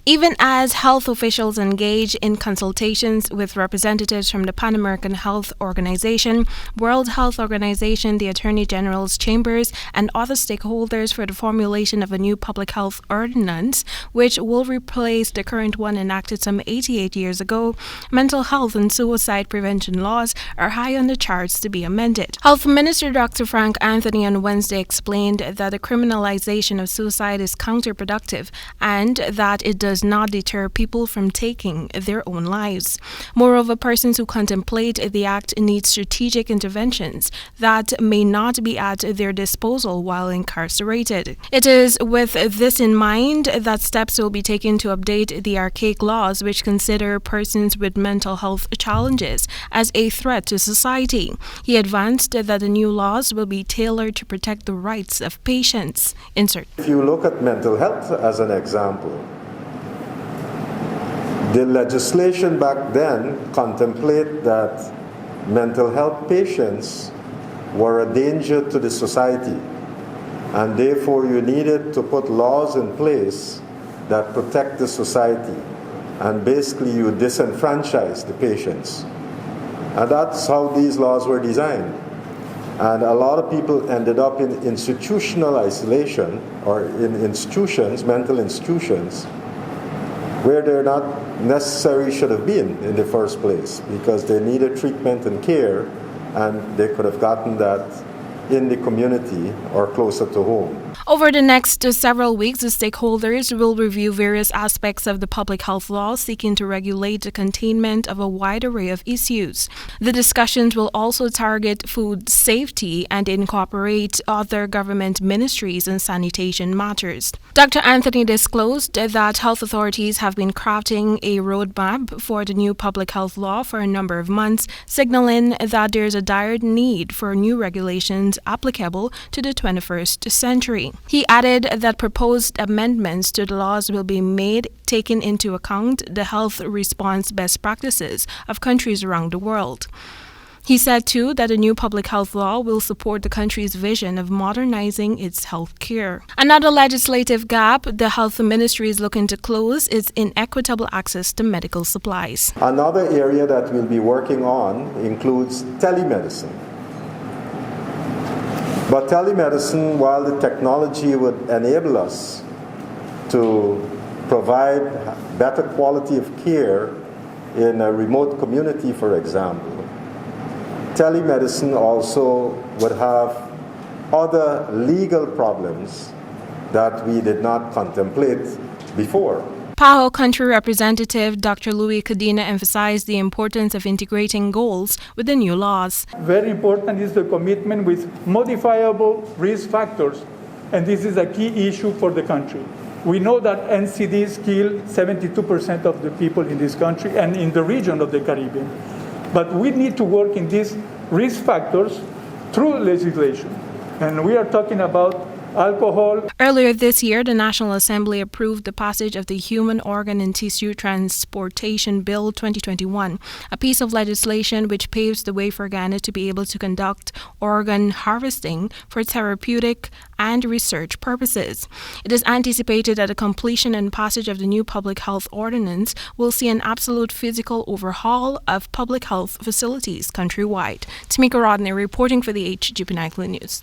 Even as health officials engage in consultations with representatives from the Pan American Health Organization, World Health Organization, the Attorney General's chambers, and other stakeholders for the formulation of a new public health ordinance, which will replace the current one enacted some 88 years ago, mental health and suicide prevention laws are high on the charts to be amended. Health Minister Dr. Frank Anthony on Wednesday explained that the criminalization of suicide is counterproductive and that it does not deter people from taking their own lives. Moreover, persons who contemplate the act need strategic interventions that may not be at their disposal while incarcerated. It is with this in mind that steps will be taken to update the archaic laws which consider persons with mental health challenges as a threat to society. He advanced that the new laws will be tailored to protect the rights of patients. Insert. If you look at mental health as an example, the legislation back then contemplated that mental health patients were a danger to the society, and therefore you needed to put laws in place that protect the society, and basically you disenfranchise the patients. And that's how these laws were designed. And a lot of people ended up in institutional isolation or in institutions, mental institutions, where they're not necessarily should have been in the first place because they needed treatment and care, and they could have gotten that in the community or closer to home. Over the next several weeks, the stakeholders will review various aspects of the public health law, seeking to regulate the containment of a wide array of issues. The discussions will also target food safety and incorporate other government ministries and sanitation matters. Dr. Anthony disclosed that health authorities have been crafting a roadmap for the new public health law for a number of months, signaling that there is a dire need for new regulations applicable to the 21st century. He added that proposed amendments to the laws will be made taking into account the health response best practices of countries around the world. He said, too, that the new public health law will support the country's vision of modernizing its health care. Another legislative gap the health ministry is looking to close is inequitable access to medical supplies. Another area that we'll be working on includes telemedicine. But telemedicine, while the technology would enable us to provide better quality of care in a remote community, for example, telemedicine also would have other legal problems that we did not contemplate before. PAHO Country Representative Dr. Louis Cadena emphasized the importance of integrating goals with the new laws. Very important is the commitment with modifiable risk factors, and this is a key issue for the country. We know that NCDs kill 72% of the people in this country and in the region of the Caribbean. But we need to work in these risk factors through legislation. And we are talking about alcohol. Earlier this year, the National Assembly approved the passage of the Human Organ and Tissue Transportation Bill 2021, a piece of legislation which paves the way for Ghana to be able to conduct organ harvesting for therapeutic and research purposes. It is anticipated that the completion and passage of the new public health ordinance will see an absolute physical overhaul of public health facilities countrywide. Tamika Rodney reporting for the HGP Nightly News.